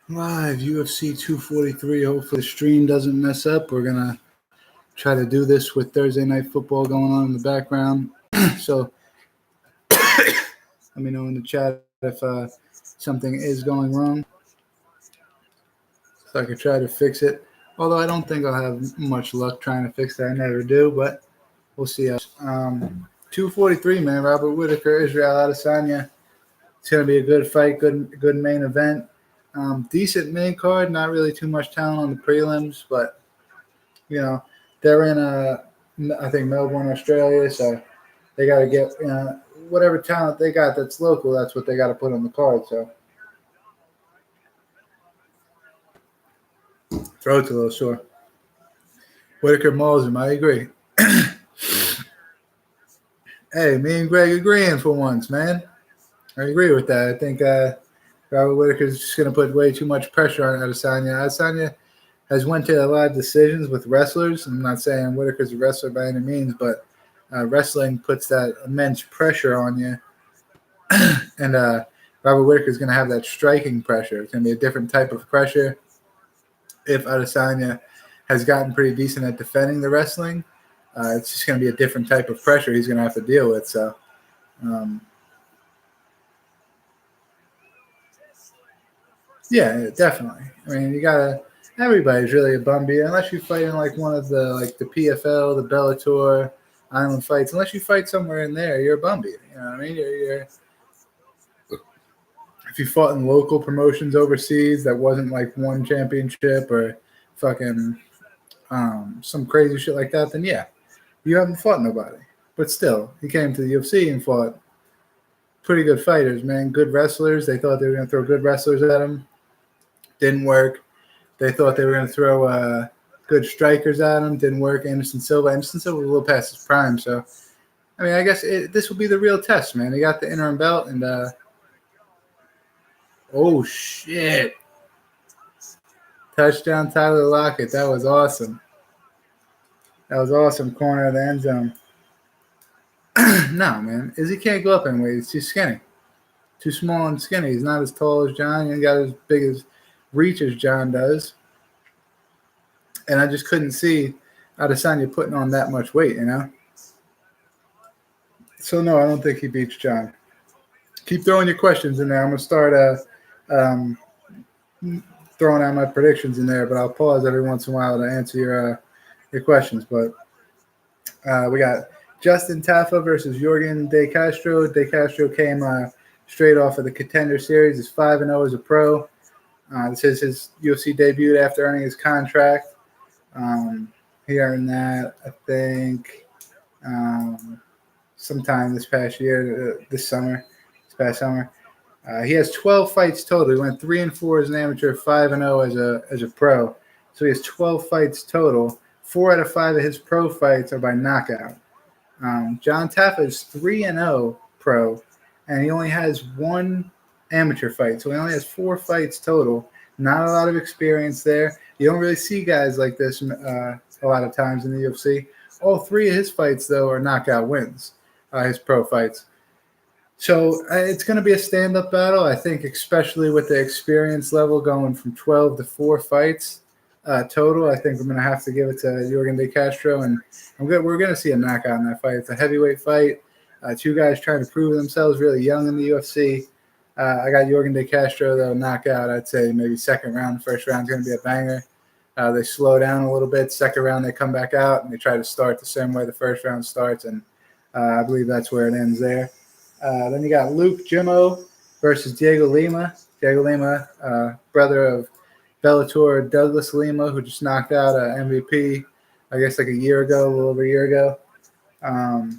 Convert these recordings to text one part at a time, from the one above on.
Live UFC 243. Hopefully, the stream doesn't mess up. We're gonna try to do this with Thursday night football going on in the background. So, let me know in the chat if something is going wrong, so I could try to fix it. Although I don't think I'll have much luck trying to fix that. I never do, but we'll see. 243, man. Robert Whitaker, Israel Adesanya. It's gonna be a good fight. Good main event. Decent main card, not really too much talent on the prelims, but they're in I think Melbourne, Australia, so they got to get whatever talent they got that's local. That's what they got to put on the card. So throat's a little sore. Whitaker mauls him. I agree. Hey, me and Greg agreeing for once, man. I agree with that. I think Robert Whitaker is just going to put way too much pressure on Adesanya. Adesanya has went to a lot of decisions with wrestlers. I'm not saying Whitaker's a wrestler by any means, but wrestling puts that immense pressure on you. And Robert Whitaker is going to have that striking pressure. It's going to be a different type of pressure. If Adesanya has gotten pretty decent at defending the wrestling, it's just going to be a different type of pressure he's going to have to deal with. So, yeah, definitely. I mean, you gotta. Everybody's really a bum beat unless you fight in like one of the PFL, the Bellator, Island fights. Unless you fight somewhere in there, you're a bum beat. You know what I mean? You're if you fought in local promotions overseas that wasn't like one championship or fucking some crazy shit like that, then yeah, you haven't fought nobody. But still, he came to the UFC and fought pretty good fighters, man. Good wrestlers. They thought they were going to throw good wrestlers at him. Didn't work. They thought they were going to throw good strikers at him. Didn't work. Anderson Silva was a little past his prime. So, I mean, I guess this will be the real test, man. He got the interim belt and oh, shit. Touchdown, Tyler Lockett. That was awesome. That was awesome. Corner of the end zone. No, man. Izzy can't go up anyway. He's too skinny. Too small and skinny. He's not as tall as John. He ain't got as big as reach as John does. And I just couldn't see Adesanya putting on that much weight, you know? So, no, I don't think he beats John. Keep throwing your questions in there. I'm going to start throwing out my predictions in there, but I'll pause every once in a while to answer your questions. But we got Justin Tafa versus Jorgen De Castro. De Castro came straight off of the Contender Series. He's 5-0 as a pro. This is his UFC debut after earning his contract. He earned that, I think, sometime this past summer. He has 12 fights total. He went 3-4 as an amateur, 5-0 as a pro. So he has 12 fights total. 4 out of 5 of his pro fights are by knockout. John Tafa is 3-0 pro, and he only has 1 amateur fight. So he only has 4 fights total. Not a lot of experience there. You don't really see guys like this a lot of times in the UFC. All 3 of his fights, though, are knockout wins, his pro fights. So it's going to be a stand-up battle, I think, especially with the experience level going from 12 to 4 fights total. I think we're going to have to give it to Jorgen De Castro, and we're going to see a knockout in that fight. It's a heavyweight fight. 2 guys trying to prove themselves really young in the UFC. I got Jorgen De Castro, though, knockout. I'd say maybe second round. First round's going to be a banger. They slow down a little bit. Second round, they come back out, and they try to start the same way the first round starts, and I believe that's where it ends there. Then you got Luke Jimmo versus Diego Lima. Diego Lima, brother of Bellator Douglas Lima, who just knocked out MVP, I guess like a little over a year ago. 14-7,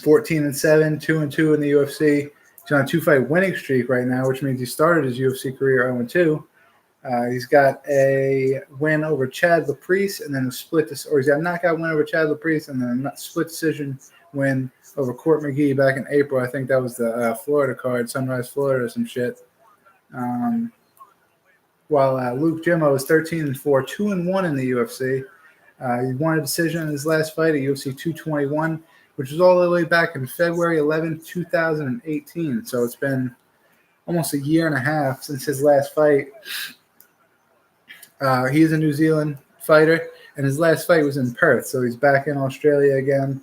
2-2 in the UFC. He's on a 2-fight winning streak right now, which means he started his UFC career 0-2. He's got a win over Chad Laprise, and then he's got a knockout win over Chad Laprise, and then a split decision win over Court McGee back in April. I think that was the Florida card, Sunrise, Florida, or some shit. While Luke Jimmo is 13-4, 2-1 in the UFC. He won a decision in his last fight at UFC 221, which was all the way back in February 11, 2018. So it's been almost a year and a half since his last fight. He is a New Zealand fighter, and his last fight was in Perth, so he's back in Australia again.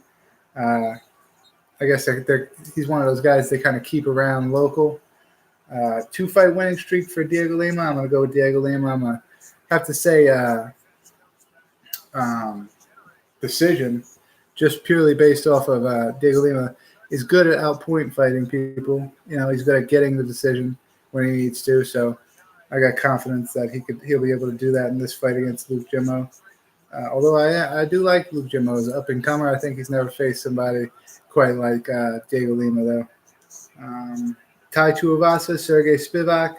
I guess he's one of those guys they kind of keep around local. 2-fight winning streak for Diego Lima. I'm going to go with Diego Lima. I'm going to have to say decision, just purely based off of Diego Lima is good at outpoint fighting people. He's good at getting the decision when he needs to. So I got confidence that he'll be able to do that in this fight against Luke Jimmo. Although I do like Luke Jimmo as an up-and-comer. I think he's never faced somebody quite like Diego Lima, though. Tai Tuivasa, Sergey Spivak.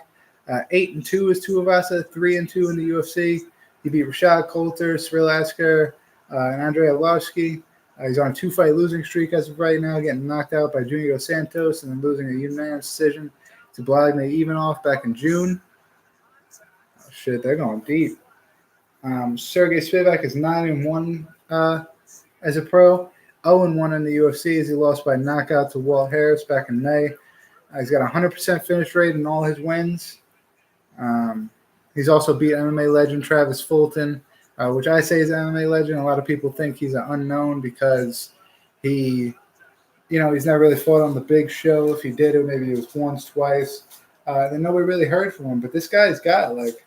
8-2 is Tuivasa, 3-2 in the UFC. He beat Rashad Coulter, Cyril Asker, and Andrei Arlovsky. He's on a 2-fight losing streak as of right now, getting knocked out by Junior Dos Santos and then losing a unanimous decision to Vladimir Ivanov back in June. Oh, shit, they're going deep. Sergey Spivak is 9-1 as a pro, 0-1 in the UFC as he lost by knockout to Walt Harris back in May. He's got a 100% finish rate in all his wins. He's also beat MMA legend Travis Fulton, which I say is an MMA legend. A lot of people think he's an unknown because he's never really fought on the big show. If he did it, maybe it was once, twice. Then nobody really heard from him. But this guy's got like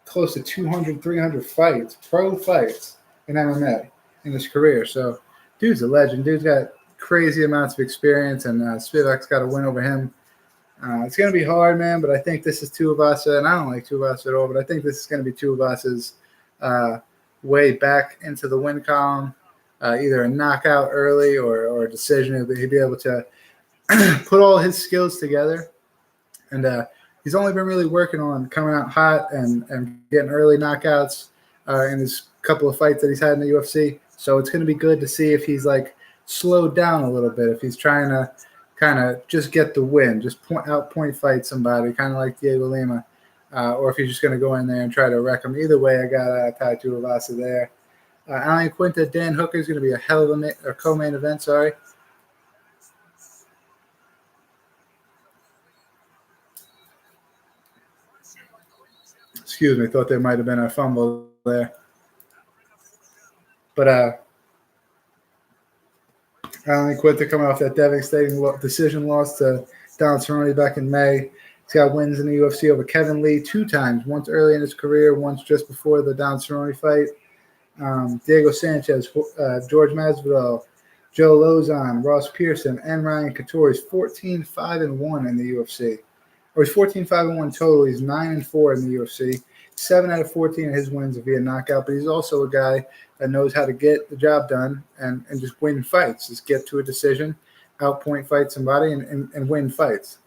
close to 200, 300 fights, pro fights in MMA in his career. So dude's a legend. Dude's got crazy amounts of experience, and Spivak's got a win over him. It's going to be hard, man, but I think this is Tuivasa, and I don't like Tuivasa at all, but I think this is going to be Tuivasa's way back into the win column, either a knockout early or a decision. He'd be able to put all his skills together, and he's only been really working on coming out hot and getting early knockouts in his couple of fights that he's had in the UFC. So it's going to be good to see if he's like slowed down a little bit, if he's trying to kind of just get the win, just point fight somebody, kind of like Diego Lima, or if he's just going to go in there and try to wreck him. Either way, I got Tai Tuivasa there. Alan Quinta, Dan Hooker is going to be a hell of a co-main event, sorry. Excuse me, thought there might have been a fumble there. But Alan Quinta coming off that devastating decision loss to Don Cerrone back in May. He's got wins in the UFC over Kevin Lee 2 times, once early in his career, once just before the Don Cerrone fight. Diego Sanchez, George Masvidal, Joe Lozon, Ross Pearson, and Ryan Couture. He's 14-5-1 in the UFC. Or he's 14-5-1 total. He's 9-4 in the UFC. 7 out of 14 of his wins are via knockout, but he's also a guy that knows how to get the job done and just win fights. Just get to a decision, outpoint fight somebody, and win fights,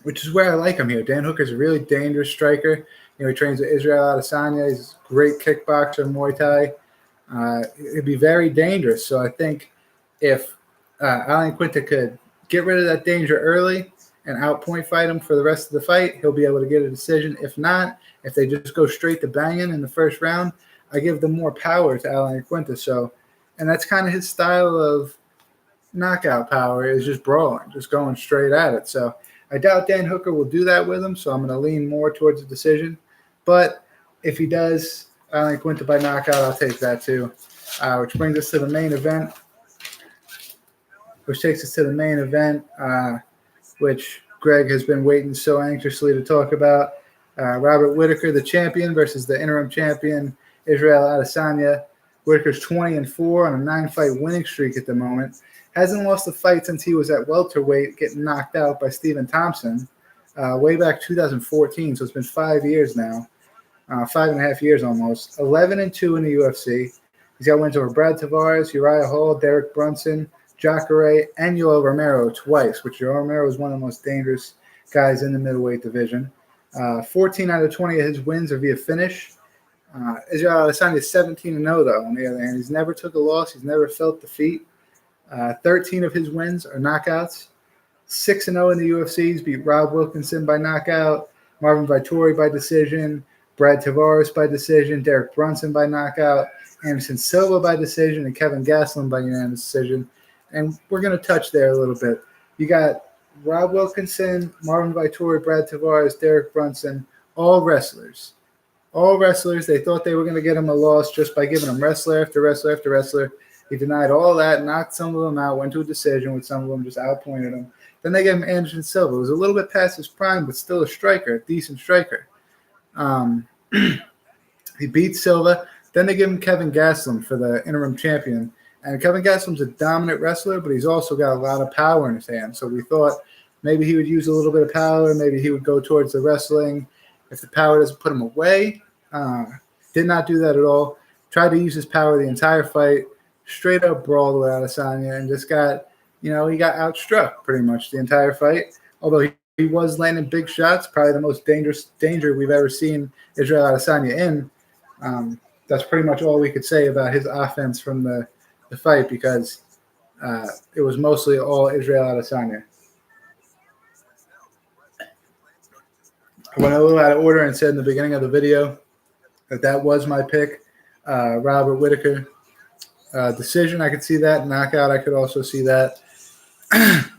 which is where I like him here. Dan Hooker's a really dangerous striker. He trains with Israel Adesanya. He's a great kickboxer, Muay Thai. It'd be very dangerous. So I think if Alan Quinta could get rid of that danger early and outpoint fight him for the rest of the fight, he'll be able to get a decision. If not, if they just go straight to banging in the first round, I give them more power to Alan Quinta. So, and that's kind of his style of knockout power, is just brawling, just going straight at it. So I doubt Dan Hooker will do that with him, so I'm going to lean more towards a decision. But if he does Alan Quinta by knockout, I'll take that too. Which brings us to the main event. Which Greg has been waiting so anxiously to talk about. Robert Whittaker, the champion, versus the interim champion, Israel Adesanya. Whittaker's 20-4 on a 9-fight winning streak at the moment. Hasn't lost a fight since he was at welterweight, getting knocked out by Stephen Thompson way back 2014. So it's been 5 years now, 5.5 years almost. 11-2 in the UFC. He's got wins over Brad Tavares, Uriah Hall, Derek Brunson, Jacare, and Yoel Romero twice, which Yoel Romero is one of the most dangerous guys in the middleweight division. 14 out of 20 of his wins are via finish. Israel Adesanya is 17-0, though, on the other hand. He's never took a loss. He's never felt defeat. 13 of his wins are knockouts. 6-0 in the UFC. He's beat Rob Wilkinson by knockout, Marvin Vittori by decision, Brad Tavares by decision, Derek Brunson by knockout, Anderson Silva by decision, and Kevin Gastelum by unanimous decision. And we're going to touch there a little bit. You got Rob Wilkinson, Marvin Vittori, Brad Tavares, Derek Brunson, all wrestlers. All wrestlers. They thought they were going to get him a loss just by giving him wrestler after wrestler after wrestler. He denied all that, knocked some of them out, went to a decision with some of them, just outpointed him. Then they gave him Anderson Silva. It was a little bit past his prime, but still a striker, a decent striker. He beat Silva. Then they give him Kevin Gastelum for the interim champion. And Kevin Gastelum's a dominant wrestler, but he's also got a lot of power in his hands. So we thought maybe he would use a little bit of power. Maybe he would go towards the wrestling if the power doesn't put him away. Did not do that at all. Tried to use his power the entire fight. Straight up brawled with Adesanya and just got, he got outstruck pretty much the entire fight. Although he was landing big shots, probably the most danger we've ever seen Israel Adesanya in. That's pretty much all we could say about his offense from the fight because it was mostly all Israel Adesanya. I went a little out of order and said in the beginning of the video that was my pick, Robert Whittaker. Decision, I could see that. Knockout, I could also see that. Kevin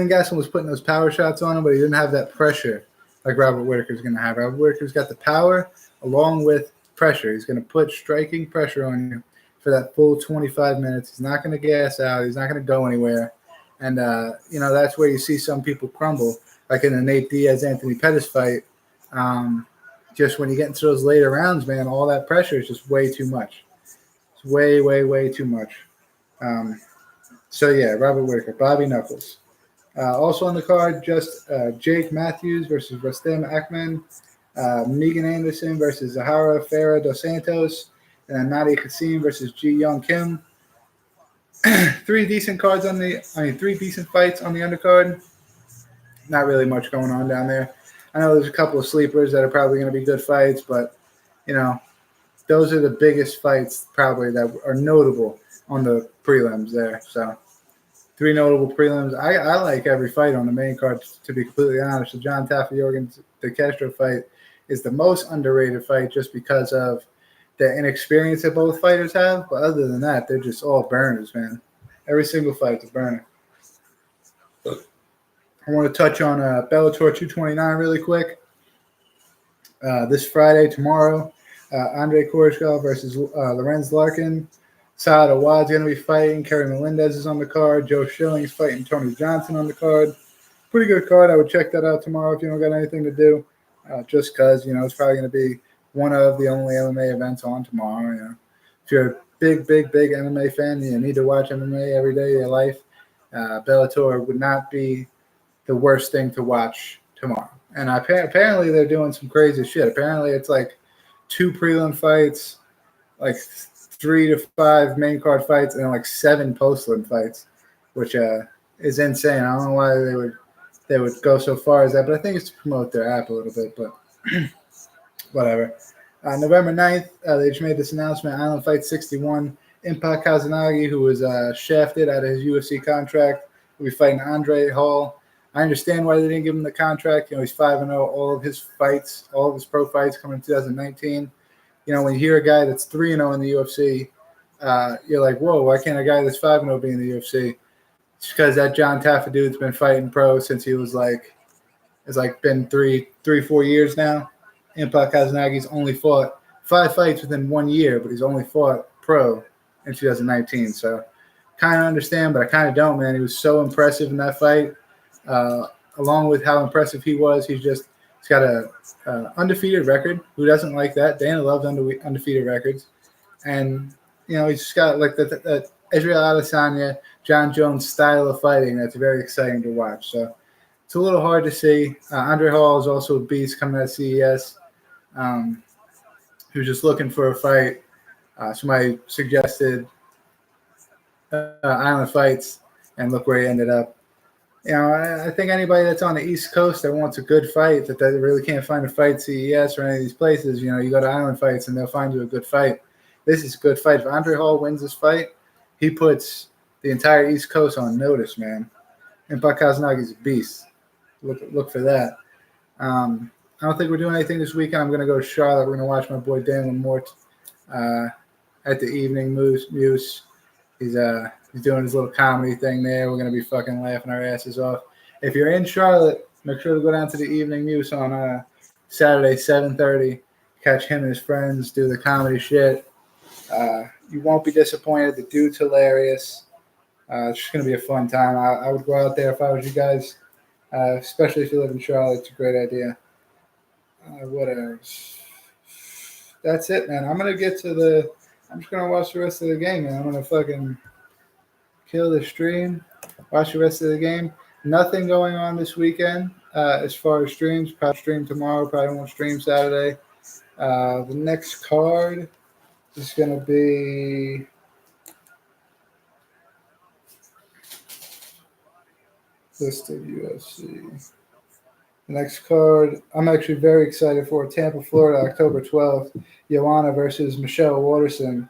Gastelum was putting those power shots on him, but he didn't have that pressure like Robert Whittaker's going to have. Robert Whittaker's got the power along with pressure. He's going to put striking pressure on you for that full 25 minutes. He's not going to gas out. He's not going to go anywhere. And, that's where you see some people crumble, like in the Nate Diaz-Anthony Pettis fight. Just when you get into those later rounds, man, all that pressure is just way too much. It's way, way, way too much. Robert Whittaker, Bobby Knuckles. Also on the card, just Jake Matthews versus Rustem Akman, Megan Anderson versus Zahara Farah dos Santos, and then Nadia Kassim versus Ji Young Kim. Three decent fights on the undercard. Not really much going on down there. I know there's a couple of sleepers that are probably going to be good fights, but those are the biggest fights probably that are notable on the prelims there. So 3 notable prelims. I like every fight on the main card, to be completely honest. The John Tafa-Jorgen De Castro fight is the most underrated fight just because of the inexperience that both fighters have. But other than that, they're just all burners, man. Every single fight's a burner. I want to touch on Bellator 229 really quick. This Friday, tomorrow, Andre Koreshkov versus Lorenz Larkin. Saad Awad's going to be fighting. Kerry Melendez is on the card. Joe Schilling's fighting Tony Johnson on the card. Pretty good card. I would check that out tomorrow if you don't got anything to do. Just because, it's probably going to be one of the only MMA events on tomorrow. If you're a big MMA fan, you need to watch MMA every day of your life. Bellator would not be the worst thing to watch tomorrow. And apparently they're doing some crazy shit. Apparently it's like 2 prelim fights, like 3 to 5 main card fights, and like 7 post-lim fights, which is insane. I don't know why they would go so far as that, but I think it's to promote their app a little bit, but whatever. November 9th, they just made this announcement. Island Fight 61, Impact Kazanagi, who was shafted out of his UFC contract, will be fighting Andre Hall. I understand why they didn't give him the contract. He's 5-0. All of his fights, all of his pro fights coming in 2019. When you hear a guy that's 3-0 in the UFC, you're like, whoa, why can't a guy that's 5-0 be in the UFC? It's because that John Taffa dude's been fighting pro since he was been 3-4 years now. Impact Kazanagi's only fought 5 fights within 1 year, but he's only fought pro in 2019. So kind of understand, but I kind of don't, man. He was so impressive in that fight. Along with how impressive he was, he's got a undefeated record. Who doesn't like that? Dana loves undefeated records. And, he's just got like the Israel Adesanya, John Jones style of fighting that's very exciting to watch. So it's a little hard to see. Andre Hall is also a beast coming out of CES. Who's just looking for a fight. Somebody suggested Island Fights, and look where he ended up. I think anybody that's on the East Coast that wants a good fight, that they really can't find a fight CES or any of these places, you go to Island Fights and they'll find you a good fight. This is a good fight. If Andre Hall wins this fight, he puts the entire East Coast on notice, man. And Kazanagi's a beast. Look for that. I don't think we're doing anything this weekend. I'm going to go to Charlotte. We're going to watch my boy Dan Lamort at the evening Muse. He's He's doing his little comedy thing there. We're going to be fucking laughing our asses off. If you're in Charlotte, make sure to go down to the Evening News on Saturday, 7:30. Catch him and his friends do the comedy shit. You won't be disappointed. The dude's hilarious. It's just going to be a fun time. I would go out there if I was you guys, especially if you live in Charlotte. It's a great idea. What else? That's it, man. I'm just going to watch the rest of the game, man. I'm going to fucking kill the stream, watch the rest of the game. Nothing going on this weekend as far as streams. Probably stream tomorrow. Probably won't stream Saturday. The next card is going to be listed UFC. The next card, I'm actually very excited for Tampa, Florida, October 12th. Joanna versus Michelle Waterson.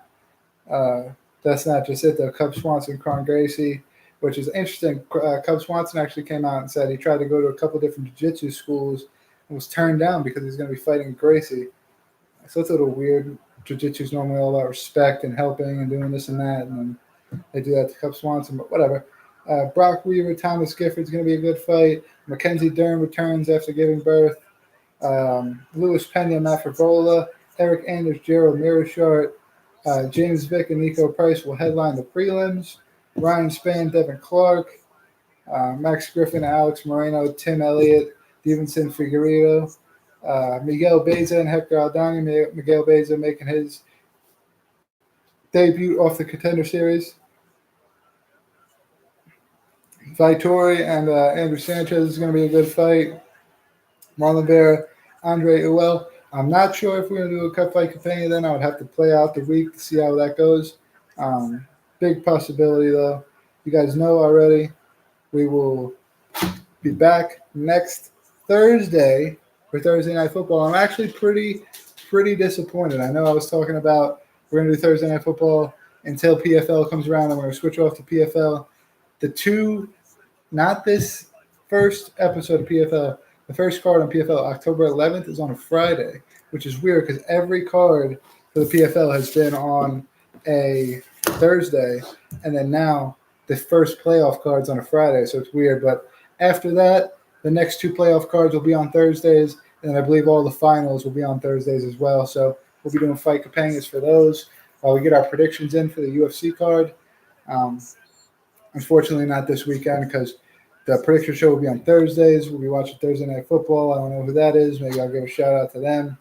That's not just it, though. Cub Swanson, Kron Gracie, which is interesting. Cub Swanson actually came out and said he tried to go to a couple different jiu-jitsu schools and was turned down because he's going to be fighting Gracie. So it's a little weird. Jiu-jitsu is normally all about respect and helping and doing this and that, and then they do that to Cub Swanson, but whatever. Brock Weaver, Thomas Gifford's going to be a good fight. Mackenzie Dern returns after giving birth. Luis Pena, Matt Favola, Eric Anders, Gerald Mirashart, James Vick, and Nico Price will headline the prelims. Ryan Spann, Devin Clark, Max Griffin, Alex Moreno, Tim Elliott, Stevenson Figueredo, Miguel Beza, and Hector Aldana. Miguel Beza making his debut off the Contender Series. Vittori and Andrew Sanchez is going to be a good fight. Marlon Vera, Andre Uel. I'm not sure if we're going to do a cut fight companion then. I would have to play out the week to see how that goes. Big possibility, though. You guys know already. We will be back next Thursday for Thursday Night Football. I'm actually pretty disappointed. I know I was talking about we're going to do Thursday Night Football until PFL comes around and we're going to switch off to PFL. Not this first episode of PFL. The first card on PFL, October 11th, is on a Friday, which is weird because every card for the PFL has been on a Thursday, and then now the first playoff card's on a Friday, so it's weird. But after that, the next two playoff cards will be on Thursdays, and I believe all the finals will be on Thursdays as well. So we'll be doing fight companions for those while we get our predictions in for the UFC card. Unfortunately, not this weekend because the prediction show will be on Thursdays. We'll be watching Thursday Night Football. I don't know who that is. Maybe I'll give a shout out to them.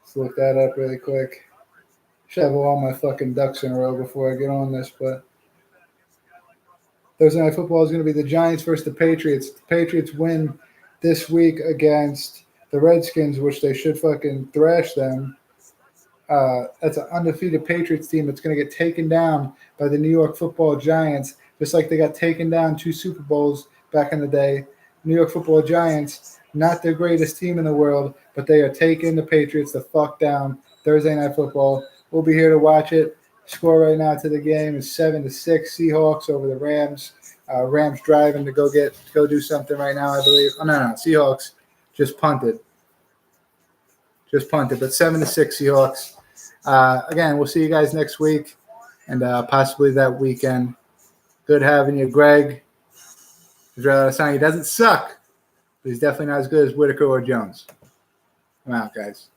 Let's look that up really quick. Should have all my fucking ducks in a row before I get on this, but Thursday Night Football is going to be the Giants versus the Patriots. The Patriots win this week against the Redskins, which they should fucking thrash them. That's an undefeated Patriots team that's going to get taken down by the New York Football Giants, just like they got taken down 2 Super Bowls back in the day. New York Football Giants, not the greatest team in the world, but they are taking the Patriots the fuck down. Thursday Night Football. We'll be here to watch it. Score right now to the game is 7-6 Seahawks over the Rams. Rams driving to go do something right now, I believe. Oh, no. Seahawks just punted. But 7-6 Seahawks. Again, we'll see you guys next week and possibly that weekend. Good having you, Greg. He doesn't suck, but he's definitely not as good as Whitaker or Jones. I'm out, guys.